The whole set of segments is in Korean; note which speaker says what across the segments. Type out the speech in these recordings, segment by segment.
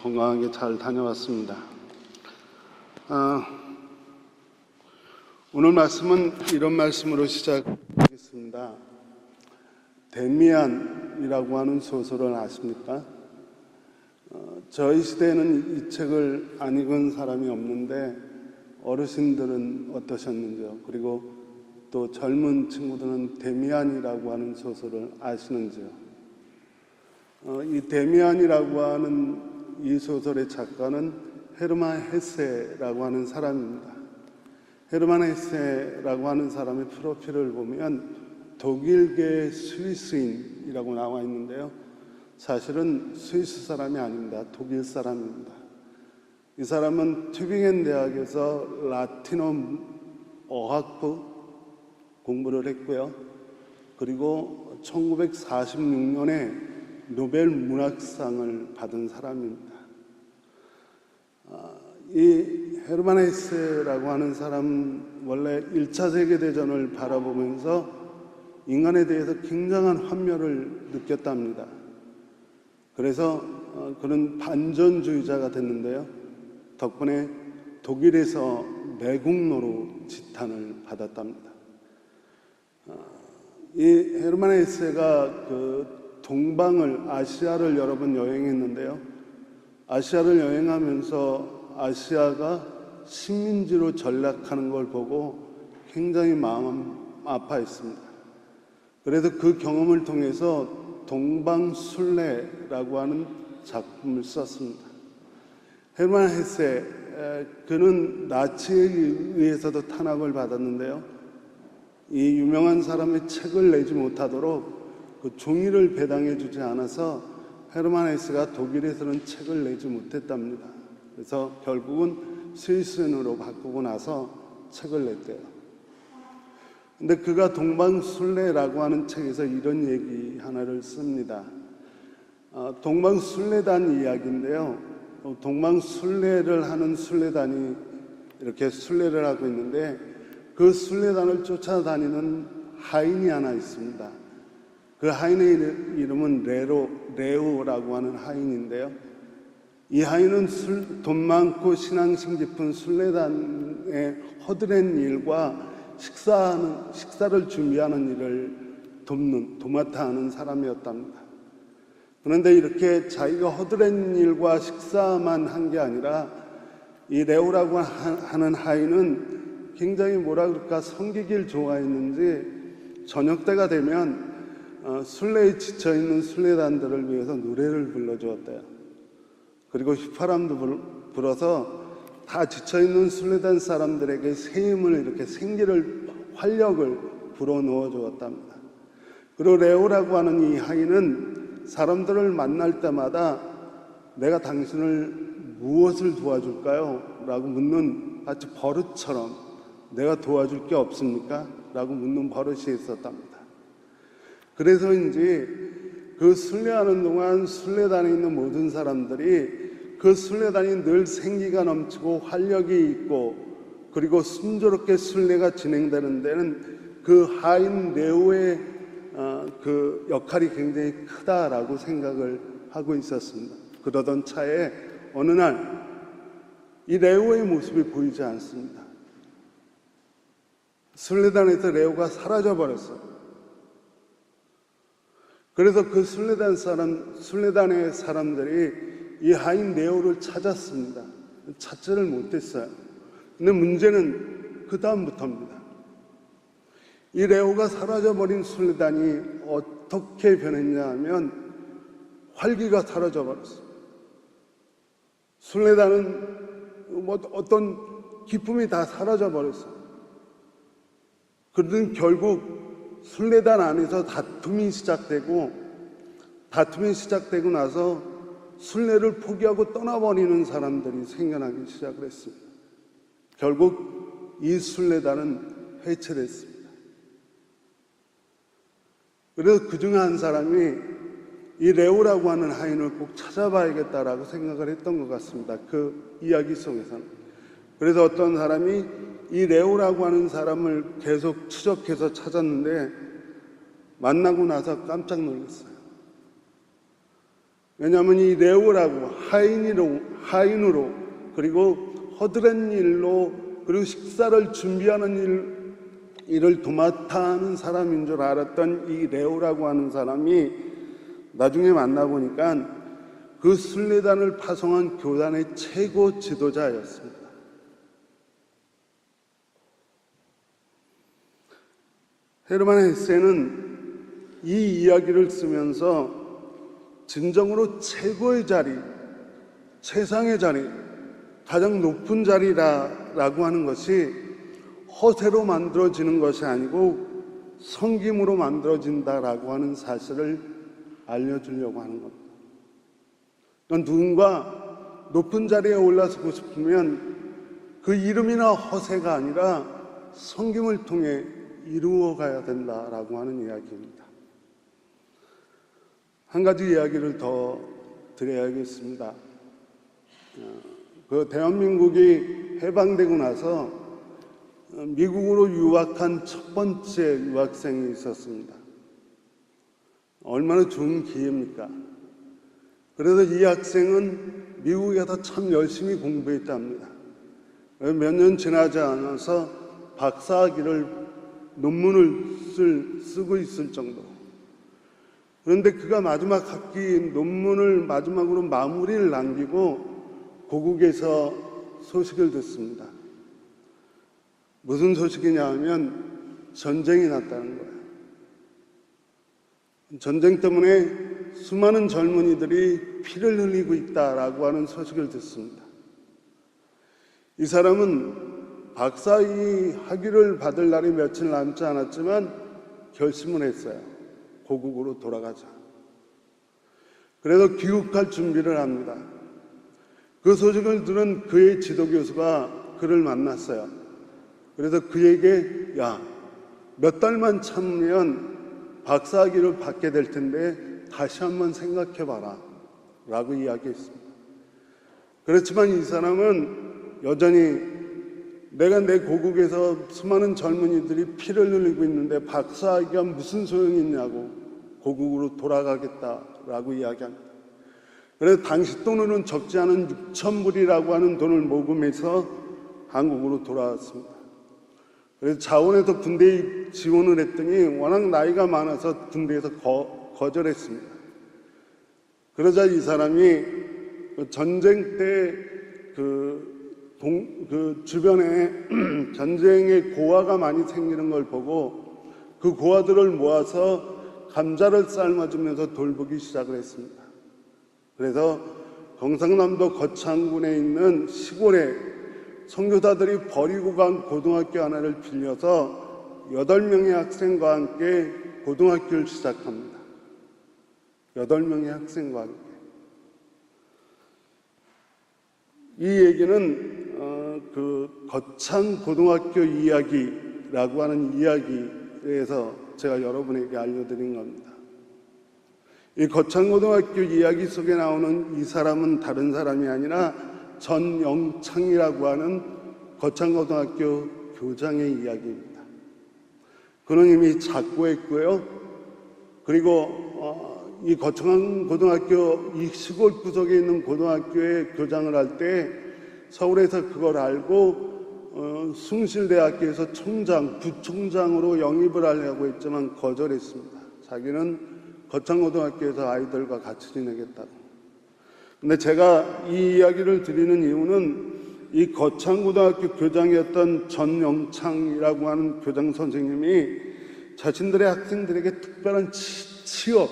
Speaker 1: 건강하게 잘 다녀왔습니다. 오늘 말씀은 이런 말씀으로 시작하겠습니다. 데미안이라고 하는 소설을 아십니까? 저희 시대에는 이 책을 안 읽은 사람이 없는데 어르신들은 어떠셨는지요? 그리고 또 젊은 친구들은 데미안이라고 하는 소설을 아시는지요? 이 데미안이라고 하는 이 소설의 작가는 헤르만 헤세라고 하는 사람입니다. 헤르만 헤세라고 하는 사람의 프로필을 보면 독일계 스위스인이라고 나와 있는데요. 사실은 스위스 사람이 아닙니다. 독일 사람입니다. 이 사람은 튜빙겐 대학에서 라틴어 어학부 공부를 했고요. 그리고 1946년에 노벨 문학상을 받은 사람입니다. 이 헤르만 헤세라고 하는 사람은 원래 1차 세계대전을 바라보면서 인간에 대해서 굉장한 환멸을 느꼈답니다. 그래서 그는 반전주의자가 됐는데요. 덕분에 독일에서 매국노로 지탄을 받았답니다. 이 헤르만 헤세가 동방을, 아시아를 여러 번 여행했는데요. 아시아를 여행하면서 아시아가 식민지로 전락하는 걸 보고 굉장히 마음 아파했습니다. 그래서 그 경험을 통해서 동방순례라고 하는 작품을 썼습니다. 헤르만 헤세, 그는 나치에 의해서도 탄압을 받았는데요. 이 유명한 사람의 책을 내지 못하도록 그 종이를 배당해 주지 않아서 헤르만 헤세가 독일에서는 책을 내지 못했답니다. 그래서 결국은 스위스인으로 바꾸고 나서 책을 냈대요. 근데 그가 동방순례라고 하는 책에서 이런 얘기 하나를 씁니다. 동방순례단 이야기인데요. 동방순례를 하는 순례단이 이렇게 순례를 하고 있는데 그 순례단을 쫓아다니는 하인이 하나 있습니다. 그 하인의 이름은 레오라고 하는 하인인데요. 이 하인은 돈 많고 신앙심 깊은 순례단의 허드렛 일과 식사를 준비하는 일을 도맡아 하는 사람이었답니다. 그런데 이렇게 자기가 허드렛 일과 식사만 한 게 아니라 이 레오라고 하는 하인은 굉장히 성기길 좋아했는지 저녁 때가 되면 순례에 지쳐있는 순례단들을 위해서 노래를 불러주었대요. 그리고 휘파람도 불어서 다 지쳐있는 순례단 사람들에게 새 힘을, 이렇게 생기를, 활력을 불어넣어 주었답니다. 그리고 레오라고 하는 이 하인은 사람들을 만날 때마다 내가 당신을 무엇을 도와줄까요? 라고 묻는 마치 버릇처럼 내가 도와줄 게 없습니까? 라고 묻는 버릇이 있었답니다. 그래서인지 그 순례하는 동안 순례단에 있는 모든 사람들이 그 순례단이 늘 생기가 넘치고 활력이 있고 그리고 순조롭게 순례가 진행되는 데는 그 하인 레오의 그 역할이 굉장히 크다라고 생각을 하고 있었습니다. 그러던 차에 어느 날 이 레오의 모습이 보이지 않습니다. 순례단에서 레오가 사라져버렸어요. 그래서 그 순례단의 사람들이 이 하인 레오를 찾았습니다. 찾지를 못했어요. 근데 문제는 그 다음부터입니다. 이 레오가 사라져버린 순례단이 어떻게 변했냐 하면 활기가 사라져버렸어요. 순례단은 어떤 기쁨이 다 사라져버렸어요. 그러던 결국 순례단 안에서 다툼이 시작되고 나서 순례를 포기하고 떠나버리는 사람들이 생겨나기 시작을 했습니다. 결국 이 순례단은 해체됐습니다. 그래서 그 중에 한 사람이 이 레오라고 하는 하인을 꼭 찾아봐야겠다라고 생각을 했던 것 같습니다. 그 이야기 속에서는. 그래서 어떤 사람이 이 레오라고 하는 사람을 계속 추적해서 찾았는데 만나고 나서 깜짝 놀랐어요. 왜냐하면 이 레오라고 하인으로 그리고 허드렛 일로 그리고 식사를 준비하는 일을 도맡아 하는 사람인 줄 알았던 이 레오라고 하는 사람이 나중에 만나보니까 그 순례단을 파송한 교단의 최고 지도자였습니다. 헤르만 헤세는 이 이야기를 쓰면서 진정으로 최고의 자리, 최상의 자리, 가장 높은 자리라고 하는 것이 허세로 만들어지는 것이 아니고 섬김으로 만들어진다라고 하는 사실을 알려주려고 하는 겁니다. 누군가 높은 자리에 올라서고 싶으면 그 이름이나 허세가 아니라 섬김을 통해 이루어가야 된다라고 하는 이야기입니다. 한 가지 이야기를 더 드려야겠습니다. 그 대한민국이 해방되고 나서 미국으로 유학한 첫 번째 유학생이 있었습니다. 얼마나 좋은 기회입니까? 그래서 이 학생은 미국에서 참 열심히 공부했답니다. 몇 년 지나지 않아서 박사학위를 논문을 쓰고 있을 정도. 그런데 그가 마지막 학기 논문을 마지막으로 마무리를 남기고 고국에서 소식을 듣습니다. 무슨 소식이냐 하면 전쟁이 났다는 거예요. 전쟁 때문에 수많은 젊은이들이 피를 흘리고 있다라고 하는 소식을 듣습니다. 이 사람은 박사학위 학위를 받을 날이 며칠 남지 않았지만 결심을 했어요. 고국으로 돌아가자. 그래서 귀국할 준비를 합니다. 그 소식을 들은 그의 지도교수가 그를 만났어요. 그래서 그에게 몇 달만 참으면 박사학위를 받게 될 텐데 다시 한번 생각해봐라 라고 이야기했습니다. 그렇지만 이 사람은 여전히 내가 내 고국에서 수많은 젊은이들이 피를 흘리고 있는데 박사학위가 무슨 소용이 있냐고 고국으로 돌아가겠다라고 이야기합니다. 그래서 당시 돈으로는 적지 않은 6,000불이라고 하는 돈을 모금해서 한국으로 돌아왔습니다. 그래서 자원에서 군대에 지원을 했더니 워낙 나이가 많아서 군대에서 거절했습니다. 그러자 이 사람이 전쟁 때 그 주변에 전쟁의 고아가 많이 생기는 걸 보고 그 고아들을 모아서 감자를 삶아주면서 돌보기 시작을 했습니다. 그래서 경상남도 거창군에 있는 시골에 선교사들이 버리고 간 고등학교 하나를 빌려서 8명의 학생과 함께 고등학교를 시작합니다. 8명의 학생과 함께. 이 얘기는 그 거창 고등학교 이야기라고 하는 이야기에서 제가 여러분에게 알려드린 겁니다. 이 거창고등학교 이야기 속에 나오는 이 사람은 다른 사람이 아니라 전영창이라고 하는 거창고등학교 교장의 이야기입니다. 그는 이미 작고했고요. 그리고 이 거창고등학교 이 시골 구석에 있는 고등학교에 교장을 할 때 서울에서 그걸 알고 숭실대학교에서 부총장으로 영입을 하려고 했지만 거절했습니다. 자기는 거창고등학교에서 아이들과 같이 지내겠다고. 근데 제가 이 이야기를 드리는 이유는 이 거창고등학교 교장이었던 전영창이라고 하는 교장 선생님이 자신들의 학생들에게 특별한 취업,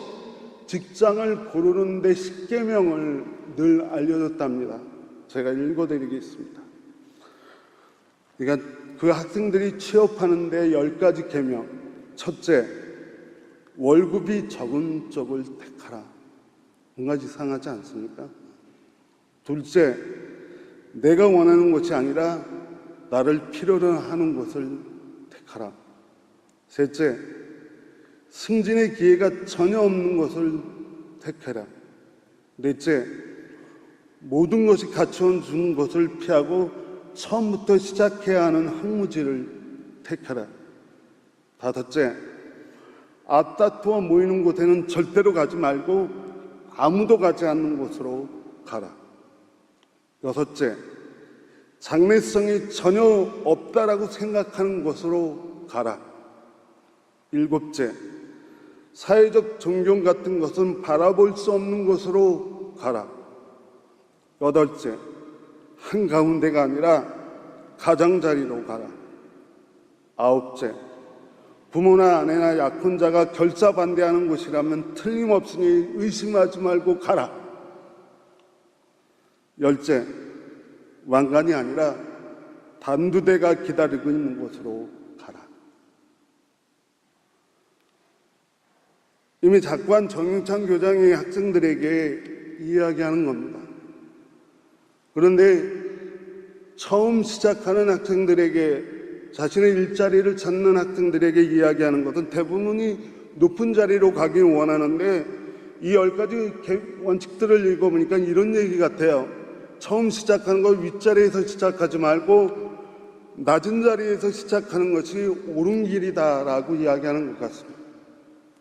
Speaker 1: 직장을 고르는 데 10계명을 늘 알려줬답니다. 제가 읽어드리겠습니다. 그러니까 그 학생들이 취업하는데 10가지 계명. 첫째, 월급이 적은 쪽을 택하라. 뭔가 이상하지 않습니까? 둘째, 내가 원하는 것이 아니라 나를 필요로 하는 것을 택하라. 셋째, 승진의 기회가 전혀 없는 것을 택해라. 넷째, 모든 것이 갖춰준 것을 피하고 처음부터 시작해야 하는 학무지를 택해라. 다섯째, 앞다투어 모이는 곳에는 절대로 가지 말고 아무도 가지 않는 곳으로 가라. 여섯째, 장래성이 전혀 없다라고 생각하는 곳으로 가라. 일곱째, 사회적 존경 같은 것은 바라볼 수 없는 곳으로 가라. 여덟째, 한가운데가 아니라 가장자리로 가라. 아홉째, 부모나 아내나 약혼자가 결사반대하는 곳이라면 틀림없으니 의심하지 말고 가라. 열째, 왕관이 아니라 단두대가 기다리고 있는 곳으로 가라. 이미 작관 정영찬 교장이 학생들에게 이야기하는 겁니다. 그런데 처음 시작하는 학생들에게, 자신의 일자리를 찾는 학생들에게 이야기하는 것은 대부분이 높은 자리로 가길 원하는데, 이 10가지 원칙들을 읽어보니까 이런 얘기 같아요. 처음 시작하는 거 윗자리에서 시작하지 말고 낮은 자리에서 시작하는 것이 옳은 길이다라고 이야기하는 것 같습니다.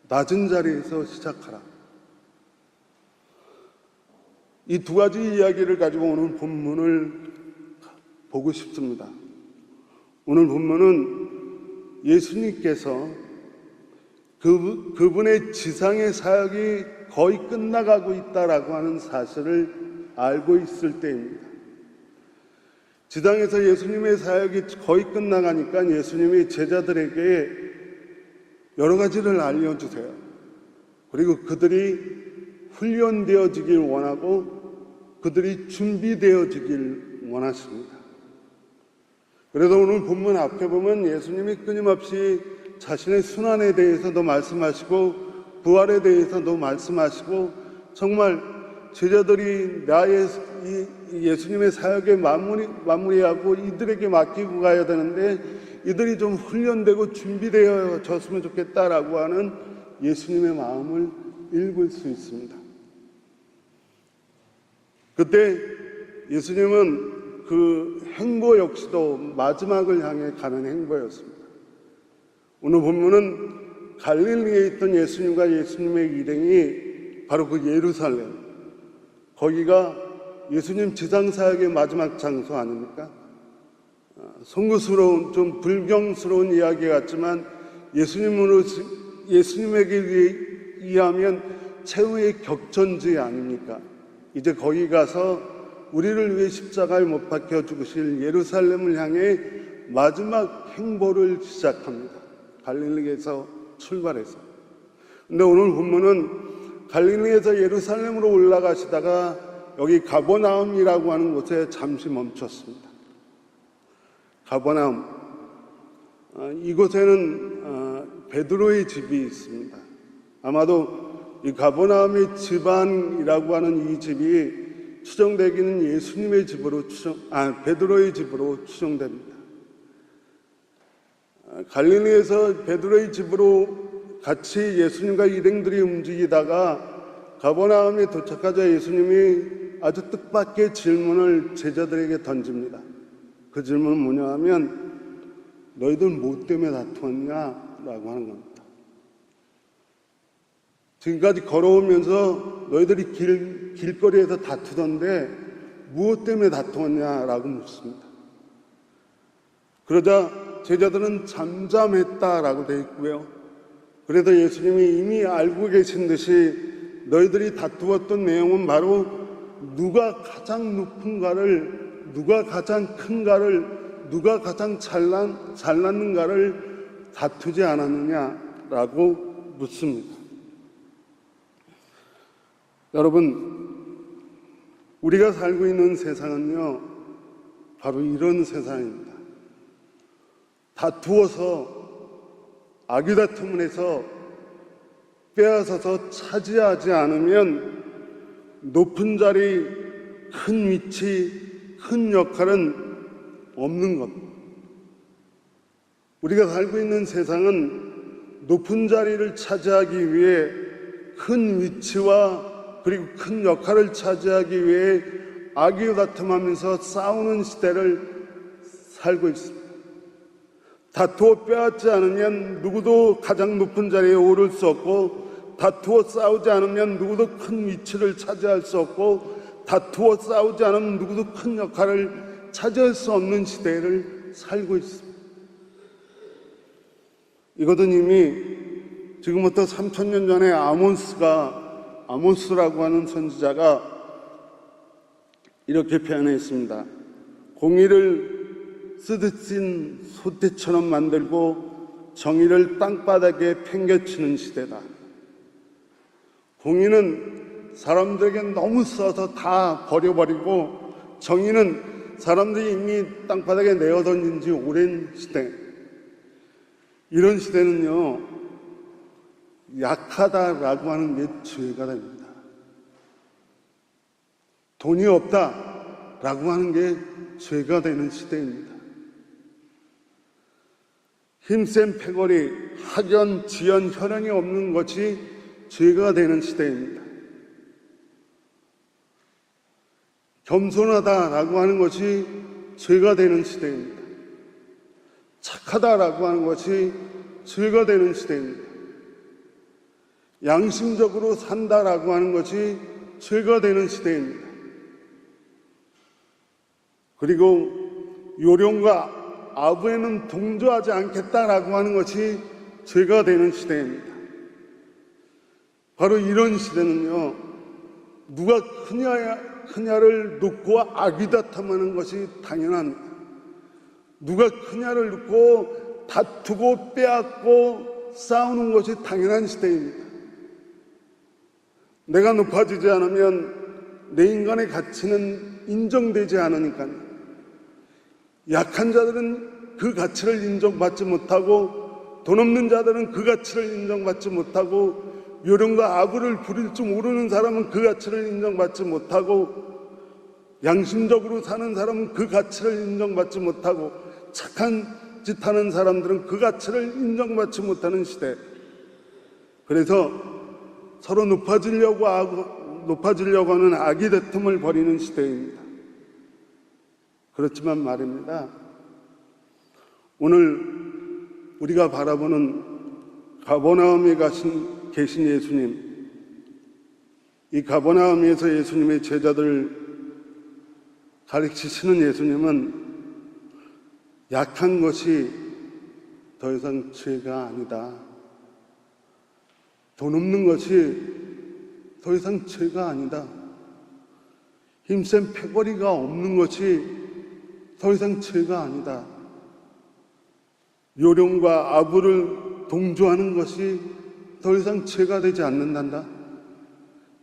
Speaker 1: 낮은 자리에서 시작하라. 이 두 가지 이야기를 가지고 오늘 본문을 보고 싶습니다. 오늘 본문은 예수님께서 그분의 지상의 사역이 거의 끝나가고 있다라고 하는 사실을 알고 있을 때입니다. 지상에서 예수님의 사역이 거의 끝나가니까 예수님이 제자들에게 여러 가지를 알려주세요. 그리고 그들이 훈련되어지길 원하고 그들이 준비되어지길 원하십니다. 그래서 오늘 본문 앞에 보면 예수님이 끊임없이 자신의 순환에 대해서도 말씀하시고 부활에 대해서도 말씀하시고, 정말 제자들이 나의 예수님의 사역에 마무리하고 이들에게 맡기고 가야 되는데 이들이 좀 훈련되고 준비되어졌으면 좋겠다라고 하는 예수님의 마음을 읽을 수 있습니다. 그때 예수님은 그 행보 역시도 마지막을 향해 가는 행보였습니다. 오늘 본문은 갈릴리에 있던 예수님과 예수님의 일행이 바로 그 예루살렘, 거기가 예수님 지상사역의 마지막 장소 아닙니까? 송구스러운, 좀 불경스러운 이야기 같지만 예수님에게 의하면 최후의 격전지 아닙니까? 이제 거기 가서 우리를 위해 십자가에 못 박혀 죽으실 예루살렘을 향해 마지막 행보를 시작합니다. 갈릴리에서 출발해서. 근데 오늘 본문은 갈릴리에서 예루살렘으로 올라가시다가 여기 가버나움이라고 하는 곳에 잠시 멈췄습니다. 가버나움, 이곳에는 베드로의 집이 있습니다. 아마도 이 가버나움의 집안이라고 하는 이 집이 추정되기는 예수님의 집으로 베드로의 집으로 추정됩니다. 갈릴리에서 베드로의 집으로 같이 예수님과 일행들이 움직이다가 가버나움에 도착하자 예수님이 아주 뜻밖의 질문을 제자들에게 던집니다. 그 질문은 뭐냐 하면 너희들 뭐 때문에 다투었냐라고 하는 겁니다. 지금까지 걸어오면서 너희들이 길거리에서 다투던데 무엇 때문에 다투었냐라고 묻습니다. 그러자 제자들은 잠잠했다라고 되어 있고요. 그래서 예수님이 이미 알고 계신 듯이 너희들이 다투었던 내용은 바로 누가 가장 높은가를, 누가 가장 큰가를, 누가 가장 잘났는가를 다투지 않았느냐라고 묻습니다. 여러분, 우리가 살고 있는 세상은요, 바로 이런 세상입니다. 다투어서, 아귀다툼을 해서 빼앗아서 차지하지 않으면 높은 자리, 큰 위치, 큰 역할은 없는 것. 우리가 살고 있는 세상은 높은 자리를 차지하기 위해 큰 위치와 그리고 큰 역할을 차지하기 위해 아귀다툼하면서 싸우는 시대를 살고 있습니다. 다투어 빼앗지 않으면 누구도 가장 높은 자리에 오를 수 없고 다투어 싸우지 않으면 누구도 큰 위치를 차지할 수 없고, 다투어 싸우지 않으면 누구도 큰 역할을 차지할 수 없는 시대를 살고 있습니다. 이것은 이미 지금부터 3000년 전에 아모스라고 하는 선지자가 이렇게 표현했습니다. 공의를 쓰듯인 소떼처럼 만들고 정의를 땅바닥에 팽개치는 시대다. 공의는 사람들에게 너무 써서 다 버려버리고, 정의는 사람들이 이미 땅바닥에 내어던진 지 오랜 시대. 이런 시대는요, 약하다라고 하는 게 죄가 됩니다. 돈이 없다라고 하는 게 죄가 되는 시대입니다. 힘센 패거리, 학연, 지연, 혈연이 없는 것이 죄가 되는 시대입니다. 겸손하다라고 하는 것이 죄가 되는 시대입니다. 착하다라고 하는 것이 죄가 되는 시대입니다. 양심적으로 산다라고 하는 것이 죄가 되는 시대입니다. 그리고 요령과 아부에는 동조하지 않겠다라고 하는 것이 죄가 되는 시대입니다. 바로 이런 시대는요, 누가 크냐를 놓고 아귀다툼하는 것이 당연합니다. 누가 크냐를 놓고 다투고 빼앗고 싸우는 것이 당연한 시대입니다. 내가 높아지지 않으면 내 인간의 가치는 인정되지 않으니까요. 약한 자들은 그 가치를 인정받지 못하고, 돈 없는 자들은 그 가치를 인정받지 못하고, 요령과 아부를 부릴 줄 모르는 사람은 그 가치를 인정받지 못하고, 양심적으로 사는 사람은 그 가치를 인정받지 못하고, 착한 짓 하는 사람들은 그 가치를 인정받지 못하는 시대. 그래서 서로 높아지려고 하는 악의 다툼을 벌이는 시대입니다. 그렇지만 말입니다, 오늘 우리가 바라보는 가버나움에 계신 예수님, 이 가버나움에서 예수님의 제자들을 가르치시는 예수님은 약한 것이 더 이상 죄가 아니다. 돈 없는 것이 더 이상 죄가 아니다. 힘센 패거리가 없는 것이 더 이상 죄가 아니다. 요령과 아부를 동조하는 것이 더 이상 죄가 되지 않는단다.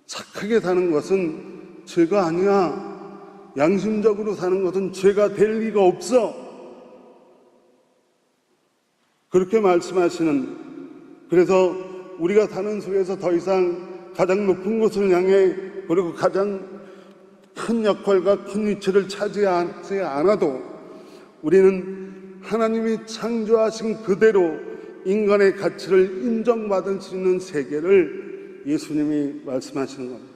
Speaker 1: 착하게 사는 것은 죄가 아니야. 양심적으로 사는 것은 죄가 될 리가 없어. 그렇게 말씀하시는, 그래서 우리가 사는 속에서 더 이상 가장 높은 곳을 향해, 그리고 가장 큰 역할과 큰 위치를 차지하지 않아도 우리는 하나님이 창조하신 그대로 인간의 가치를 인정받을 수 있는 세계를 예수님이 말씀하시는 겁니다.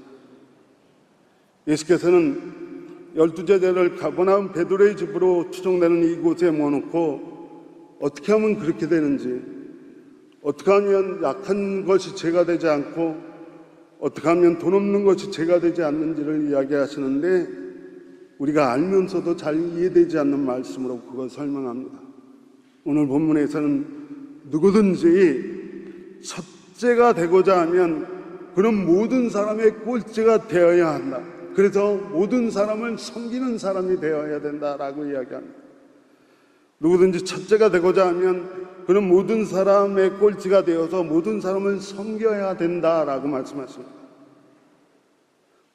Speaker 1: 예수께서는 12제자를 가버나움 베드로의 집으로 추정되는 이곳에 모아놓고 어떻게 하면 그렇게 되는지, 어떻게 하면 약한 것이 죄가 되지 않고 어떻게 하면 돈 없는 것이 죄가 되지 않는지를 이야기하시는데, 우리가 알면서도 잘 이해되지 않는 말씀으로 그걸 설명합니다. 오늘 본문에서는 누구든지 첫째가 되고자 하면 그는 모든 사람의 꼴찌가 되어야 한다. 그래서 모든 사람을 섬기는 사람이 되어야 된다라고 이야기합니다. 누구든지 첫째가 되고자 하면 그는 모든 사람의 꼴찌가 되어서 모든 사람을 섬겨야 된다라고 말씀하십니다.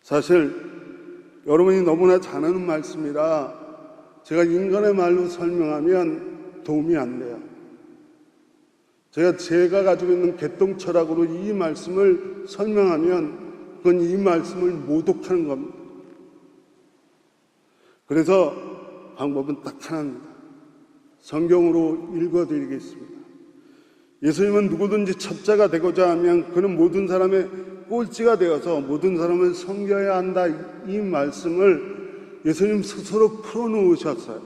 Speaker 1: 사실 여러분이 너무나 잘 아는 말씀이라 제가 인간의 말로 설명하면 도움이 안 돼요. 제가 가지고 있는 개똥철학으로 이 말씀을 설명하면 그건 이 말씀을 모독하는 겁니다. 그래서 방법은 딱 하나입니다. 성경으로 읽어드리겠습니다. 예수님은 누구든지 첫째가 되고자 하면 그는 모든 사람의 꼴찌가 되어서 모든 사람을 섬겨야 한다, 이 말씀을 예수님 스스로 풀어놓으셨어요.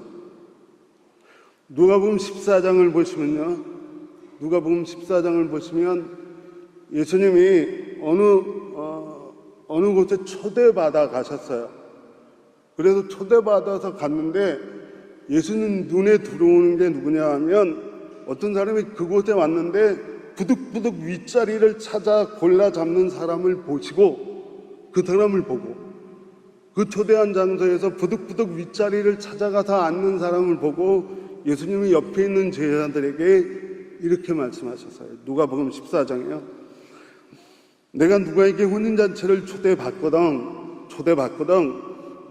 Speaker 1: 누가복음 14장을 보시면요, 누가복음 14장을 보시면 예수님이 어느 곳에 초대받아 가셨어요. 그래서 초대받아서 갔는데 예수님 눈에 들어오는 게 누구냐 하면 어떤 사람이 그곳에 왔는데 부득부득 윗자리를 찾아 골라 잡는 사람을 보시고 그 사람을 보고 그 초대한 장소에서 부득부득 윗자리를 찾아가서 앉는 사람을 보고 예수님이 옆에 있는 제자들에게 이렇게 말씀하셨어요. 누가복음 14장이요. 내가 누구에게 혼인잔치를 초대받거든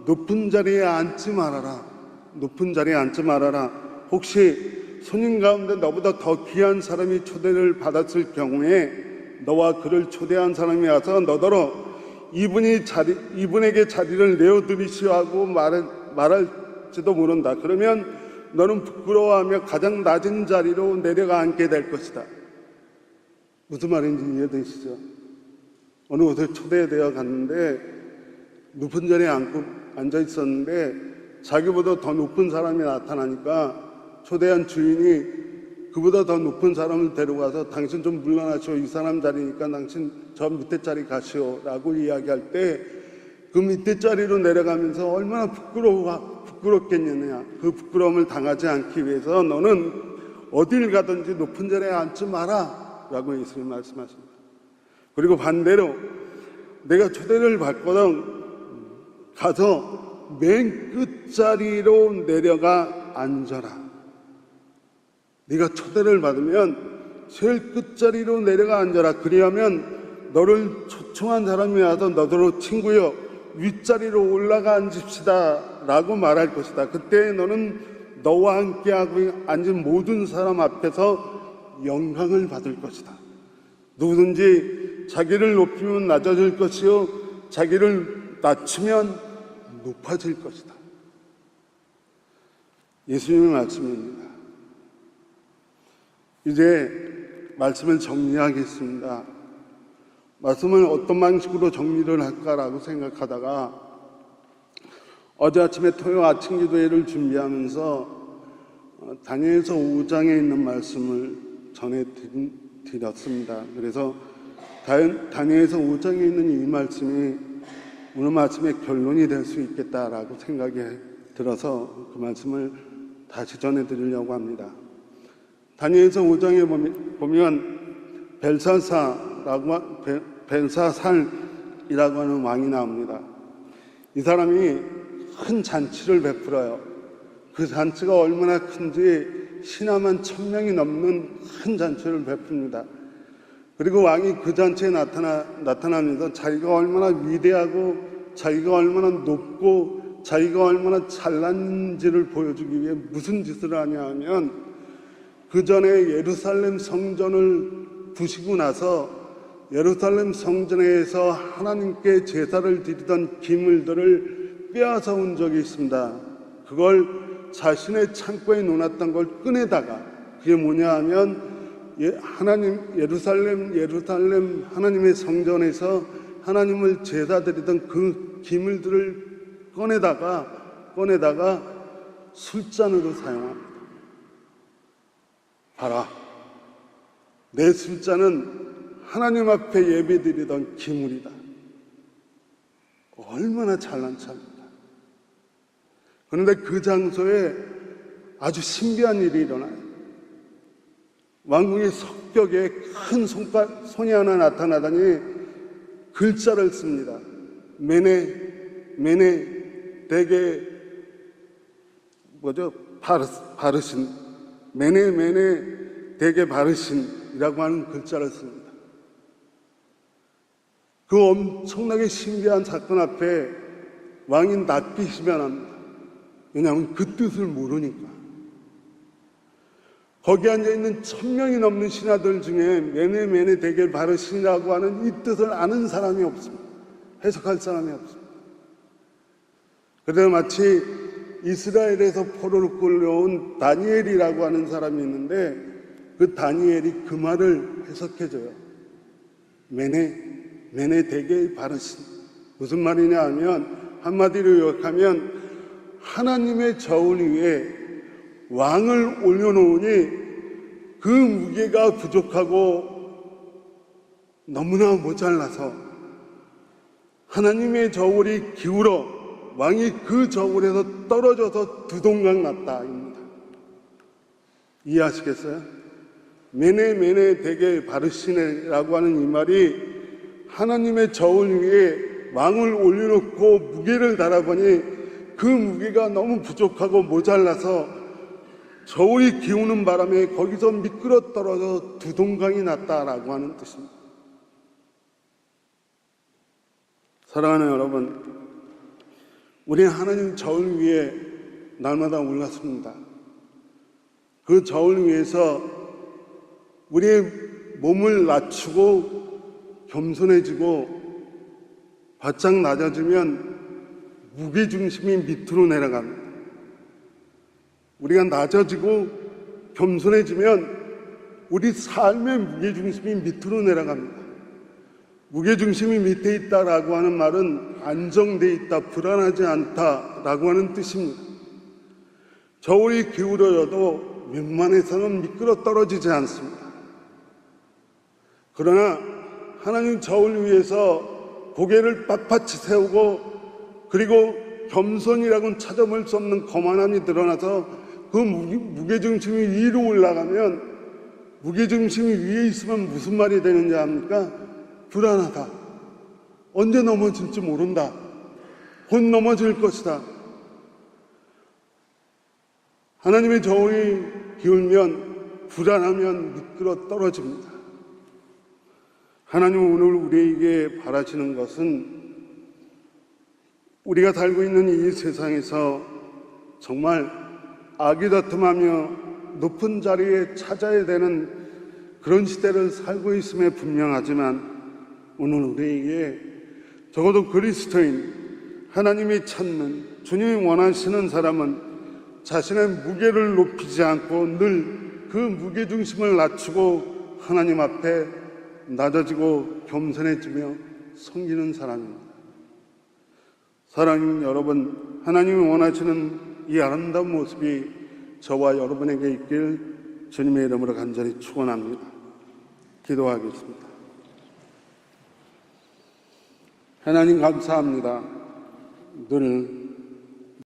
Speaker 1: 높은 자리에 앉지 말아라. 높은 자리에 앉지 말아라. 혹시 손님 가운데 너보다 더 귀한 사람이 초대를 받았을 경우에 너와 그를 초대한 사람이 와서 너더러 이분에게 자리를 내어드리시오 하고 말할지도 모른다. 그러면 너는 부끄러워하며 가장 낮은 자리로 내려가 앉게 될 것이다. 무슨 말인지 이해되시죠? 어느 곳에 초대되어 갔는데 높은 자리에 앉아 있었는데 자기보다 더 높은 사람이 나타나니까 초대한 주인이 그보다 더 높은 사람을 데려가서 당신 좀 물러나시오. 이 사람 자리니까 당신 저 밑에 자리 가시오 라고 이야기할 때 그 밑에 자리로 내려가면서 얼마나 부끄럽겠느냐. 그 부끄러움을 당하지 않기 위해서 너는 어딜 가든지 높은 자리에 앉지 마라 라고 예수님 말씀하십니다. 그리고 반대로 내가 초대를 받거든 가서 맨 끝자리로 내려가 앉아라. 네가 초대를 받으면 제일 끝자리로 내려가 앉아라. 그리하면 너를 초청한 사람이 와서 너더러 친구여 윗자리로 올라가 앉읍시다 라고 말할 것이다. 그때 너는 너와 함께하고 앉은 모든 사람 앞에서 영광을 받을 것이다. 누구든지 자기를 높이면 낮아질 것이요 자기를 낮추면 높아질 것이다. 예수님의 말씀입니다. 이제 말씀을 정리하겠습니다. 말씀을 어떤 방식으로 정리를 할까라고 생각하다가 어제 아침에 토요 아침 기도회를 준비하면서 다니엘서 5장에 있는 말씀을 전해드렸습니다. 그래서 다니엘서 5장에 있는 이 말씀이 오늘 말씀의 결론이 될 수 있겠다라고 생각이 들어서 그 말씀을 다시 전해드리려고 합니다. 다니엘서 5장에 보면 벨사살이라고 하는 왕이 나옵니다. 이 사람이 큰 잔치를 베풀어요. 그 잔치가 얼마나 큰지 신하만 1000명이 넘는 큰 잔치를 베풉니다. 그리고 왕이 그 잔치에 나타나면서 자기가 얼마나 위대하고 자기가 얼마나 높고 자기가 얼마나 잘난지를 보여주기 위해 무슨 짓을 하냐 하면 그 전에 예루살렘 성전을 부시고 나서 예루살렘 성전에서 하나님께 제사를 드리던 기물들을 빼앗아 온 적이 있습니다. 그걸 자신의 창고에 놓았던 걸 꺼내다가 그게 뭐냐 하면 예루살렘 하나님의 성전에서 하나님을 제사 드리던 그 기물들을 꺼내다가 술잔으로 사용합니다. 봐라, 내 술잔은 하나님 앞에 예배드리던 기물이다. 얼마나 잘난 척입니다. 그런데 그 장소에 아주 신비한 일이 일어나요. 왕궁의 석벽에 큰 손이 하나 나타나더니 글자를 씁니다. 메네 되게 바르신 메네 되게 바르신이라고 하는 글자를 씁니다. 그 엄청나게 신비한 사건 앞에 왕이 낯빛이 변합니다. 왜냐하면 그 뜻을 모르니까. 거기 앉아있는 1000명이 넘는 신하들 중에 메네 되게 바르신이라고 하는 이 뜻을 아는 사람이 없습니다. 해석할 사람이 없습니다. 그래서 마치 이스라엘에서 포로로 끌려온 다니엘이라고 하는 사람이 있는데 그 다니엘이 그 말을 해석해줘요. 메네 되게 바르신. 무슨 말이냐 하면 한마디로 요약하면 하나님의 저울 위에 왕을 올려놓으니 그 무게가 부족하고 너무나 모자라서 하나님의 저울이 기울어 왕이 그 저울에서 떨어져서 두동강 났다입니다. 이해하시겠어요? 메네 되게 바르시네라고 하는 이 말이 하나님의 저울 위에 왕을 올려놓고 무게를 달아보니 그 무게가 너무 부족하고 모자라서 저울이 기우는 바람에 거기서 미끄러 떨어져 두동강이 났다라고 하는 뜻입니다. 사랑하는 여러분, 우리는 하나님 저울 위에 날마다 올랐습니다. 그 저울 위에서 우리의 몸을 낮추고 겸손해지고 바짝 낮아지면 무게중심이 밑으로 내려갑니다. 우리가 낮아지고 겸손해지면 우리 삶의 무게중심이 밑으로 내려갑니다. 무게중심이 밑에 있다라고 하는 말은 안정돼 있다, 불안하지 않다라고 하는 뜻입니다. 저울이 기울어져도 웬만해서는 미끄러 떨어지지 않습니다. 그러나 하나님 저울 위에서 고개를 빳빳이 세우고 그리고 겸손이라고는 찾아볼 수 없는 거만함이 드러나서 그 무게중심이 위로 올라가면, 무게중심이 위에 있으면 무슨 말이 되는지 압니까? 불안하다. 언제 넘어질지 모른다. 곧 넘어질 것이다. 하나님의 저울이 기울면 불안하면 미끄러 떨어집니다. 하나님은 오늘 우리에게 바라시는 것은 우리가 살고 있는 이 세상에서 정말 아기다툼하며 높은 자리에 찾아야 되는 그런 시대를 살고 있음에 분명하지만 오늘 우리에게 적어도 그리스도인, 하나님이 찾는, 주님이 원하시는 사람은 자신의 무게를 높이지 않고 늘 그 무게중심을 낮추고 하나님 앞에 낮아지고 겸손해지며 섬기는 사람입니다. 사랑하는 여러분, 하나님이 원하시는 이 아름다운 모습이 저와 여러분에게 있길 주님의 이름으로 간절히 축원합니다. 기도하겠습니다. 하나님 감사합니다. 늘